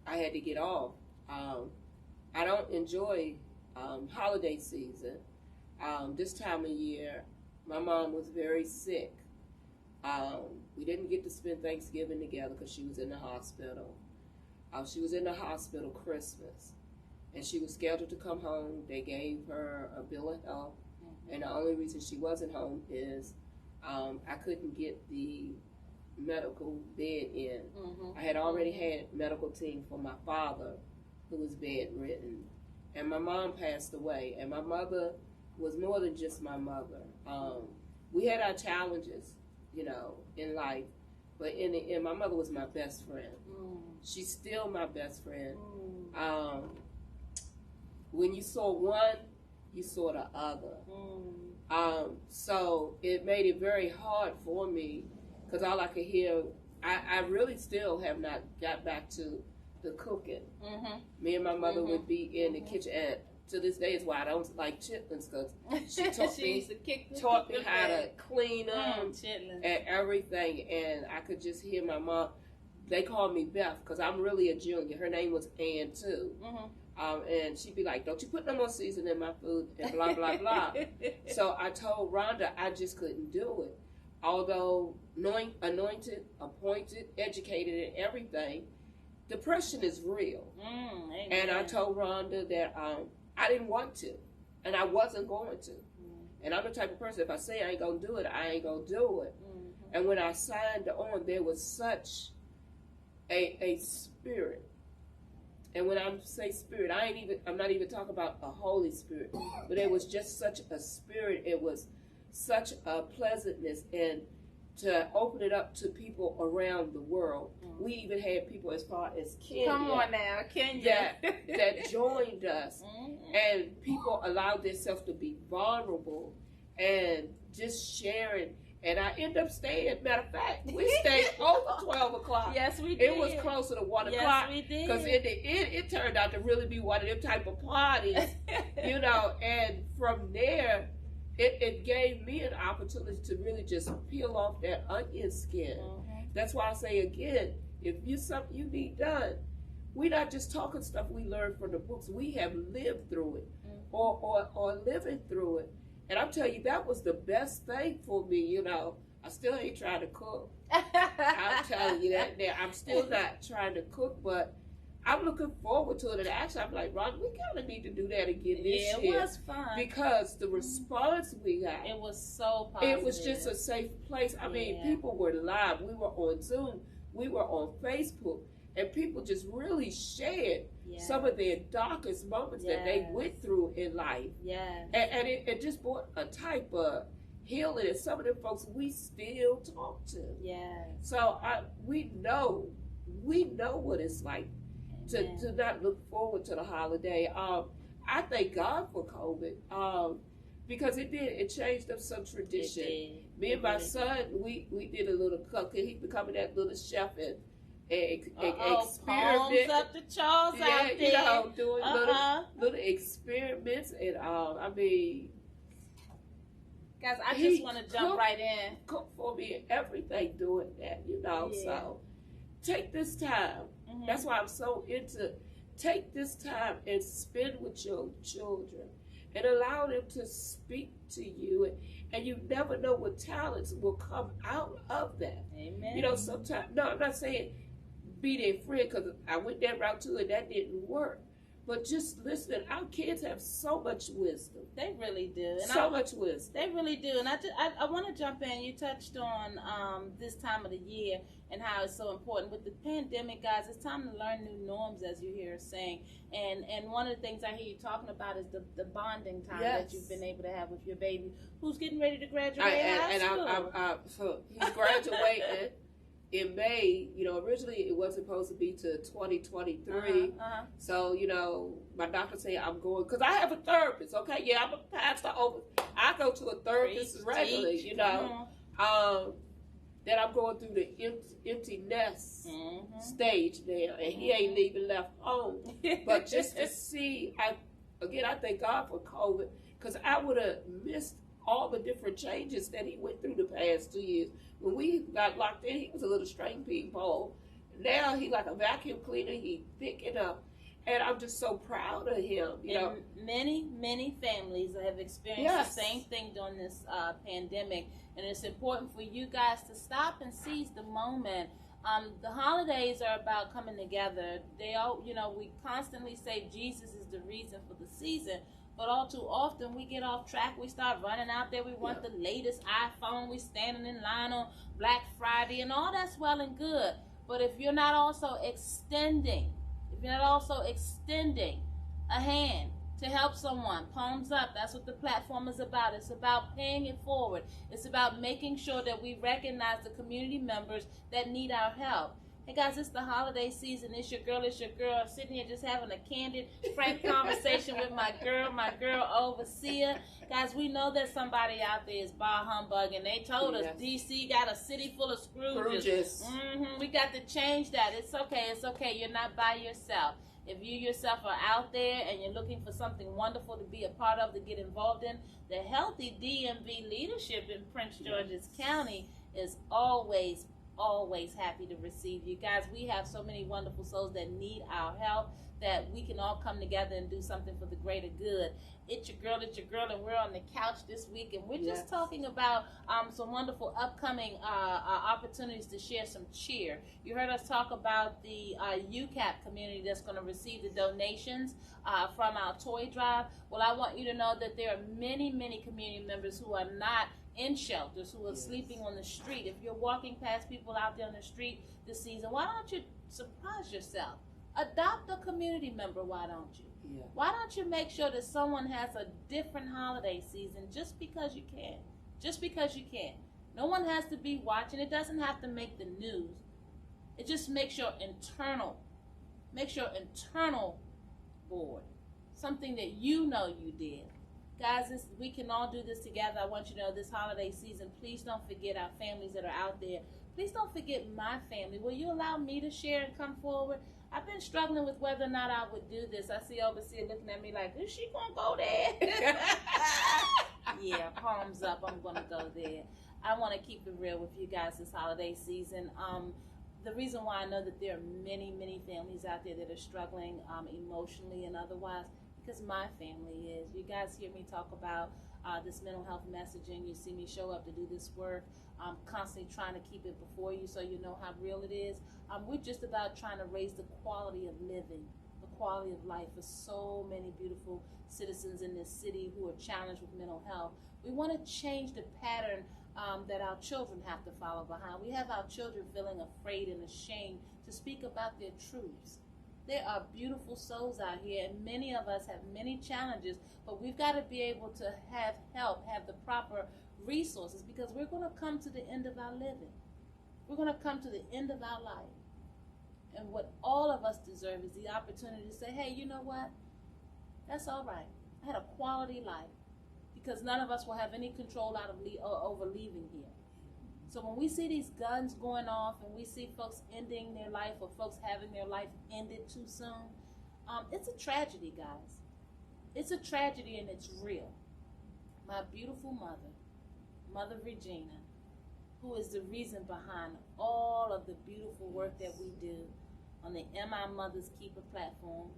I had to get off. I don't enjoy holiday season. This time of year, my mom was very sick. We didn't get to spend Thanksgiving together because she was in the hospital. She was in the hospital Christmas, and she was scheduled to come home. They gave her a bill of health, and the only reason she wasn't home is I couldn't get the medical bed in. I had already had medical team for my father, who was bedridden, and my mom passed away, and my mother was more than just my mother. We had our challenges, you know, in life, but in the end, my mother was my best friend. She's still my best friend. When you saw one, you saw the other. So it made it very hard for me, because all I could hear, I really still have not got back to the cooking. Me and my mother would be in the kitchen, and to this day is why I don't like chitlins, because she taught me how to clean them and everything, and I could just hear my mom. They called me Beth because I'm really a junior. Her name was Ann too. And she'd be like, don't you put no more seasoning in my food, and blah, blah, blah. So I told Rhonda I just couldn't do it. Although anointed, appointed, educated, and everything, depression is real. And I told Rhonda that I didn't want to, and I wasn't going to. And I'm the type of person, if I say I ain't going to do it, I ain't going to do it. And when I signed on, there was such a spirit. And when I say spirit, I'm not even talking about a Holy Spirit, but it was just such a spirit. It was such a pleasantness, and to open it up to people around the world. We even had people as far as Kenya. Come on now, Kenya. That joined us, and people allowed themselves to be vulnerable and just sharing. And I end up staying. Matter of fact, we stayed over 12 o'clock. Yes, we did. It was closer to 1 o'clock. Yes, we did. Because in the end, it turned out to really be one of them type of parties, you know. And from there, it gave me an opportunity to really just peel off that onion skin. That's why I say again, if you something you need done, we're not just talking stuff we learned from the books. We have lived through it, or living through it. And I'm telling you, that was the best thing for me, you know. I still ain't trying to cook. I'm telling you that. I'm still not trying to cook, but I'm looking forward to it. And actually, I'm like, Ron, we kind of need to do that again this year. Yeah, it was fun. Because the response we got. It was so positive. It was just a safe place. I mean, people were live. We were on Zoom. We were on Facebook. And people just really shared some of their darkest moments that they went through in life. And it just brought a type of healing. And some of them folks we still talk to. So we know what it's like to not look forward to the holiday. I thank God for COVID because it changed up some tradition. Me and my son, we did a little cooking. He becoming that little chef and experiment up the Charles out there. You know, doing little experiments, and I mean, guys, I just want to jump right in. Cook for me and everything, doing that, you know. So take this time. That's why I'm so into. Take this time and spend with your children, and allow them to speak to you, and you never know what talents will come out of that. Amen. You know, sometimes, no, I'm not saying be their friend, because I went that route too and that didn't work. But just listening, our kids have so much wisdom. They really do. And much wisdom. They really do. And I want to jump in. You touched on this time of the year and how it's so important. With the pandemic, guys, it's time to learn new norms, as you hear us saying. And one of the things I hear you talking about is the bonding time that you've been able to have with your baby, who's getting ready to graduate high school. So he's graduating in May. You know, originally it wasn't supposed to be to 2023. So, you know, my doctor said I'm going, because I have a therapist, okay? Yeah, I'm a pastor over. I go to a therapist regularly, you know. That I'm going through the empty nest stage now, and he ain't even left home. But just to see, I thank God for COVID, because I would have missed all the different changes that he went through the past 2 years. When we got locked in, he was a little string ping pong. Now he like a vacuum cleaner. He picking up, and I'm just so proud of him. You know, many families have experienced the same thing during this pandemic, and it's important for you guys to stop and seize the moment. The holidays are about coming together. They all, you know, we constantly say Jesus is the reason for the season. But all too often, we get off track. We start running out there. We want the latest iPhone. We standing in line on Black Friday, and all that's well and good. But if you're not also extending a hand to help someone. Palms up. That's what the platform is about. It's about paying it forward. It's about making sure that we recognize the community members that need our help. Hey guys, it's the holiday season. It's your girl, I'm sitting here just having a candid, frank conversation with my girl overseer. Guys, we know that somebody out there is bar humbug, and they told us DC got a city full of Scrooges. We got to change that. It's okay. You're not by yourself. If you yourself are out there and you're looking for something wonderful to be a part of, to get involved in, the healthy DMV leadership in Prince George's County is always happy to receive you guys. We have so many wonderful souls that need our help, that we can all come together and do something for the greater good. It's your girl, and we're on the couch this week, and we're just talking about some wonderful upcoming opportunities to share some cheer. You heard us talk about the UCAP community that's going to receive the donations from our toy drive. Well, I want you to know that there are many community members who are not in shelters, who are sleeping on the street. If you're walking past people out there on the street this season, why don't you surprise yourself? Adopt a community member, why don't you? Yeah. Why don't you make sure that someone has a different holiday season just because you can? Just because you can. No one has to be watching. It doesn't have to make the news. It just makes your internal board something that you know you did. Guys, we can all do this together. I want you to know this holiday season, please don't forget our families that are out there. Please don't forget my family. Will you allow me to share and come forward? I've been struggling with whether or not I would do this. I see Overseer looking at me like, is she going to go there? Yeah, palms up. I'm going to go there. I want to keep it real with you guys this holiday season. The reason why I know that there are many families out there that are struggling emotionally and otherwise, because my family is. You guys hear me talk about this mental health messaging. You see me show up to do this work. I'm constantly trying to keep it before you so you know how real it is. We're just about trying to raise the quality of living, the quality of life for so many beautiful citizens in this city who are challenged with mental health. We want to change the pattern that our children have to follow behind. We have our children feeling afraid and ashamed to speak about their truths. There are beautiful souls out here, and many of us have many challenges, but we've got to be able to have help, have the proper resources, because we're going to come to the end of our living. We're going to come to the end of our life. And what all of us deserve is the opportunity to say, hey, you know what? That's all right. I had a quality life, because none of us will have any control over leaving here. So when we see these guns going off and we see folks ending their life or folks having their life ended too soon, it's a tragedy, guys. It's a tragedy, and it's real. My beautiful Mother Regina, who is the reason behind all of the beautiful work that we do on the MI Mothers Keeper platform,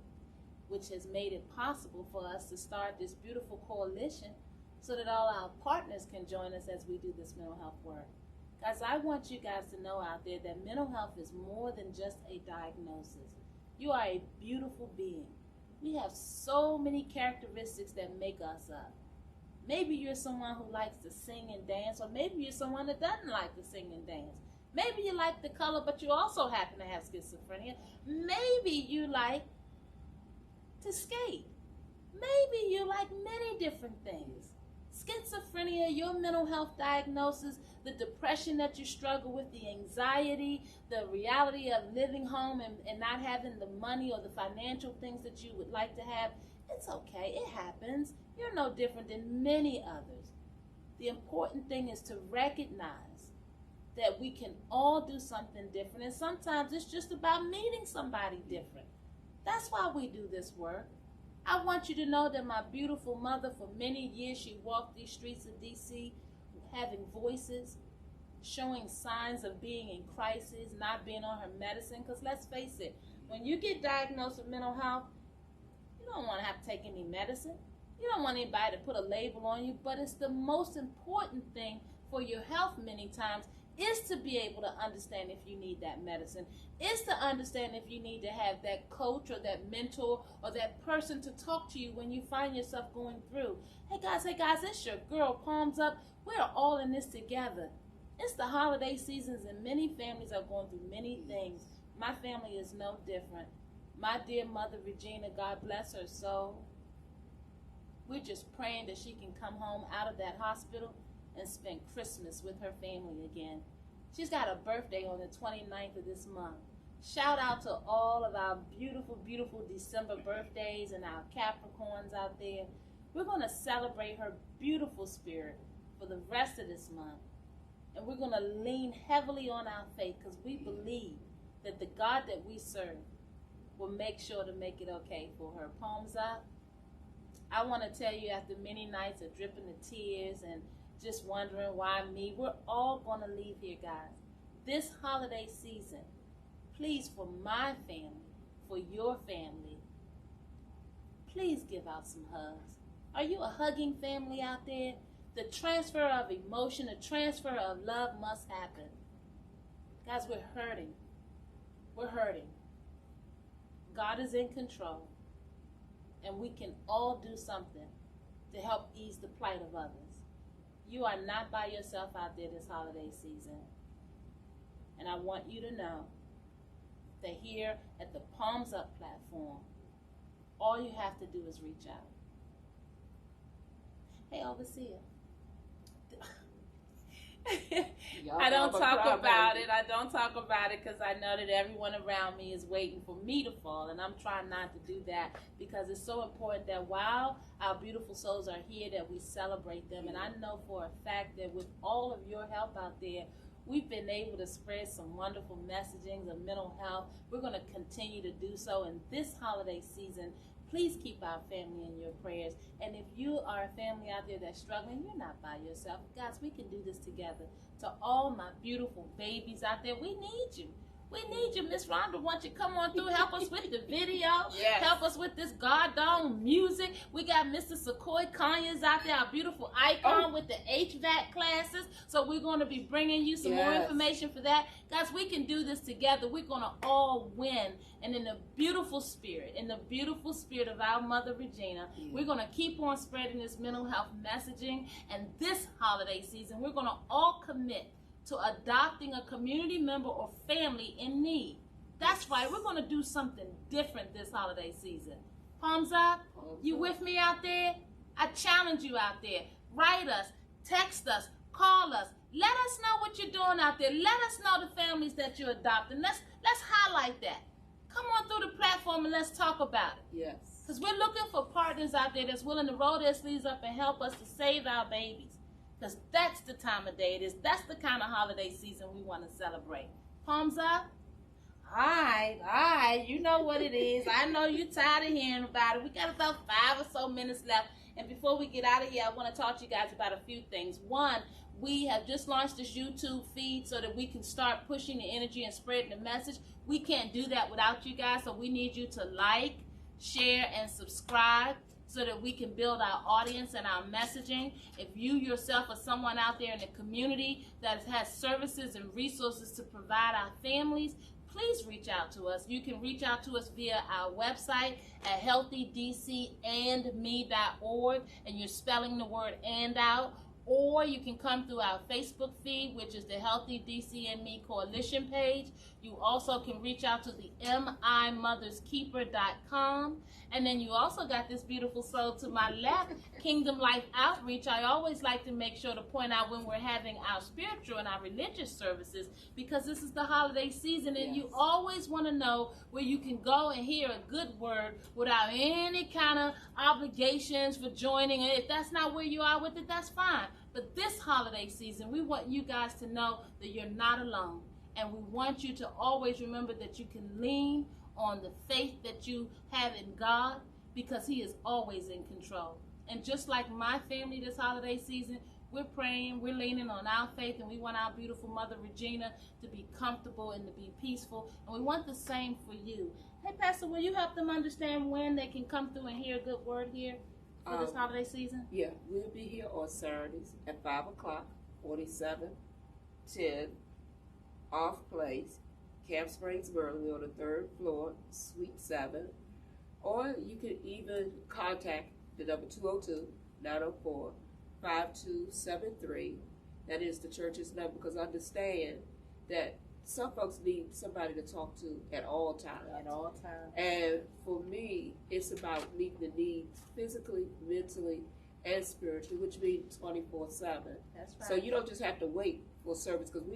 which has made it possible for us to start this beautiful coalition so that all our partners can join us as we do this mental health work. Guys, I want you guys to know out there that mental health is more than just a diagnosis. You are a beautiful being. We have so many characteristics that make us up. Maybe you're someone who likes to sing and dance, or maybe you're someone that doesn't like to sing and dance. Maybe you like the color, but you also happen to have schizophrenia. Maybe you like to skate. Maybe you like many different things. Schizophrenia, your mental health diagnosis, the depression that you struggle with, the anxiety, the reality of living home and not having the money or the financial things that you would like to have, it's okay. It happens. You're no different than many others. The important thing is to recognize that we can all do something different, and sometimes it's just about meeting somebody different. That's why we do this work. I want you to know that my beautiful mother, for many years, she walked these streets of DC having voices, showing signs of being in crisis, not being on her medicine. Because let's face it, when you get diagnosed with mental health, you don't want to have to take any medicine. You don't want anybody to put a label on you, but it's the most important thing for your health many times is to be able to understand if you need that medicine, is to understand if you need to have that coach or that mentor or that person to talk to you when you find yourself going through. Hey guys, it's your girl, palms up. We're all in this together. It's the holiday seasons and many families are going through many things. My family is no different. My dear Mother Regina, God bless her soul. We're just praying that she can come home out of that hospital and spend Christmas with her family again. She's got a birthday on the 29th of this month. Shout out to all of our beautiful, beautiful December birthdays and our Capricorns out there. We're going to celebrate her beautiful spirit for the rest of this month. And we're going to lean heavily on our faith because we believe that the God that we serve will make sure to make it okay for her. Palms up. I want to tell you, after many nights of dripping the tears and just wondering why me, we're all going to leave here, guys. This holiday season, please, for my family, for your family, please give out some hugs. Are you a hugging family out there? The transfer of emotion, the transfer of love must happen. Guys, we're hurting. We're hurting. God is in control. And we can all do something to help ease the plight of others. You are not by yourself out there this holiday season. And I want you to know that here at the Palms Up platform, all you have to do is reach out. Hey, Overseer. I don't talk about it. I don't talk about it because I know that everyone around me is waiting for me to fall, and I'm trying not to do that because it's so important that while our beautiful souls are here, that we celebrate them. And I know for a fact that with all of your help out there, we've been able to spread some wonderful messagings of mental health. We're going to continue to do so in this holiday season. Please keep our family in your prayers. And if you are a family out there that's struggling, you're not by yourself. Guys, we can do this together. To all my beautiful babies out there, we need you. We need you. Miss Rhonda, why don't you come on through, help us with the video, Yes. help us with this God-dog music. We got Mr. Sequoia Conyers out there, our beautiful icon with the HVAC classes. So we're going to be bringing you some more Yes. information for that. Guys, we can do this together. We're going to all win. And in the beautiful spirit of our Mother Regina, we're going to keep on spreading this mental health messaging. And this holiday season, we're going to all commit to adopting a community member or family in need. That's right. We're going to do something different this holiday season. Palms up. You with me out there? I challenge you out there. Write us, text us, call us. Let us know what you're doing out there. Let us know the families that you're adopting. Let's highlight that. Come on through the platform and let's talk about it. Yes. Because we're looking for partners out there that's willing to roll their sleeves up and help us to save our babies. Because that's the time of day it is. That's the kind of holiday season we want to celebrate. Palms up. All right. You know what it is. I know you're tired of hearing about it. We got about 5 or so minutes left. And before we get out of here, I want to talk to you guys about a few things. One, we have just launched this YouTube feed so that we can start pushing the energy and spreading the message. We can't do that without you guys, so we need you to like, share, and subscribe so that we can build our audience and our messaging. If you yourself are someone out there in the community that has services and resources to provide our families, please reach out to us. You can reach out to us via our website at healthydcandme.org, and you're spelling the word "and" out. Or you can come through our Facebook feed, which is the Healthy DC and Me Coalition page. You also can reach out to the mimotherskeeper.com. And then you also got this beautiful soul to my left, Kingdom Life Outreach. I always like to make sure to point out when we're having our spiritual and our religious services, because this is the holiday season, and you always want to know where you can go and hear a good word without any kind of obligations for joining. And if that's not where you are with it, that's fine. But this holiday season, we want you guys to know that you're not alone. And we want you to always remember that you can lean on the faith that you have in God, because He is always in control. And just like my family this holiday season, we're praying, we're leaning on our faith, and we want our beautiful Mother Regina to be comfortable and to be peaceful. And we want the same for you. Hey, Pastor, will you help them understand when they can come through and hear a good word here for this holiday season? Yeah, we'll be here on Saturdays at 5 o'clock, 4710 Off Place, Camp Springs, Maryland. We're on the 3rd floor, Suite 7. Or you can even contact the number 202-904-5273. That is the church's number, because understand that some folks need somebody to talk to at all times. At all times. And for me, it's about meeting the needs physically, mentally, and spiritually, which means 24/7. That's right. So you don't just have to wait for service, because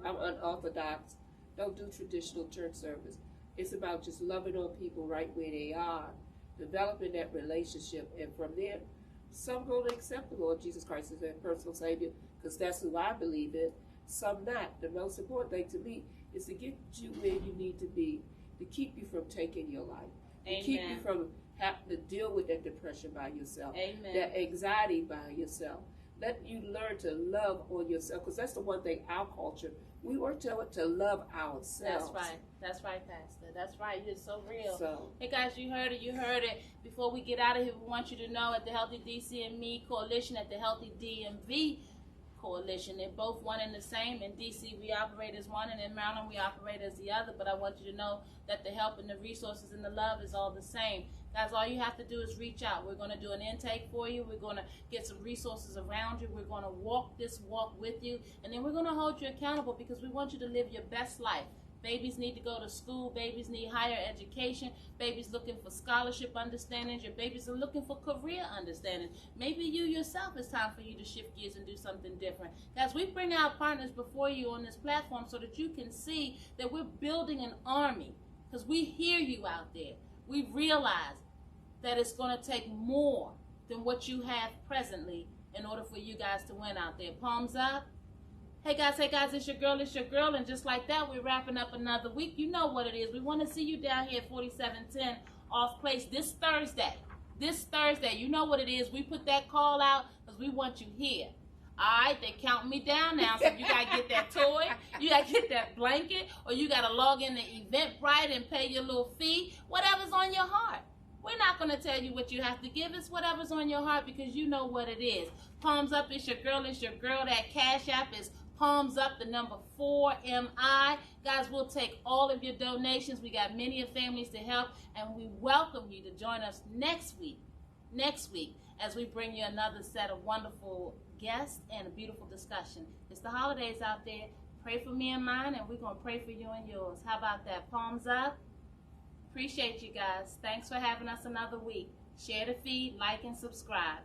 I'm unorthodox, don't do traditional church service. It's about just loving on people right where they are, developing that relationship, and from there, some going to accept the Lord Jesus Christ as their personal Savior, because that's who I believe in. Some not. The most important thing to me is to get you where you need to be, to keep you from taking your life, to keep you from having to deal with that depression by yourself, Amen. that anxiety by yourself. Let you learn to love on yourself, because that's the one thing our culture, we were taught to love ourselves. That's right, Pastor. That's right. You're so real. So, hey guys, you heard it. Before we get out of here, we want you to know at the Healthy DC and Me Coalition, at the Healthy DMV Coalition, they're both one and the same. In DC we operate as one, and in Maryland we operate as the other. But I want you to know that the help and the resources and the love is all the same. Guys, all you have to do is reach out. We're going to do an intake for you. We're going to get some resources around you. We're going to walk this walk with you. And then we're going to hold you accountable, because we want you to live your best life. Babies need to go to school. Babies need higher education. Babies looking for scholarship understanding. Your babies are looking for career understanding. Maybe you yourself, it's time for you to shift gears and do something different. Guys, we bring our partners before you on this platform so that you can see that we're building an army, because we hear you out there. We realize that it's going to take more than what you have presently in order for you guys to win out there. Palms up. Hey guys, it's your girl, and just like that, we're wrapping up another week. You know what it is. We want to see you down here at 4710 Off Place this Thursday. You know what it is. We put that call out because we want you here. All right, they're counting me down now, so you got to get that toy, you got to get that blanket, or you got to log in to Eventbrite and pay your little fee, whatever's on your heart. We're not going to tell you what you have to give. It's whatever's on your heart, because you know what it is. Palms up, it's your girl. That Cash App is Palms Up, the number 4MI. Guys, we'll take all of your donations. We got many of families to help, and we welcome you to join us next week, as we bring you another set of wonderful guests and a beautiful discussion. It's the holidays out there. Pray for me and mine, and we're going to pray for you and yours. How about that? Palms up. Appreciate you guys. Thanks for having us another week. Share the feed, like, and subscribe.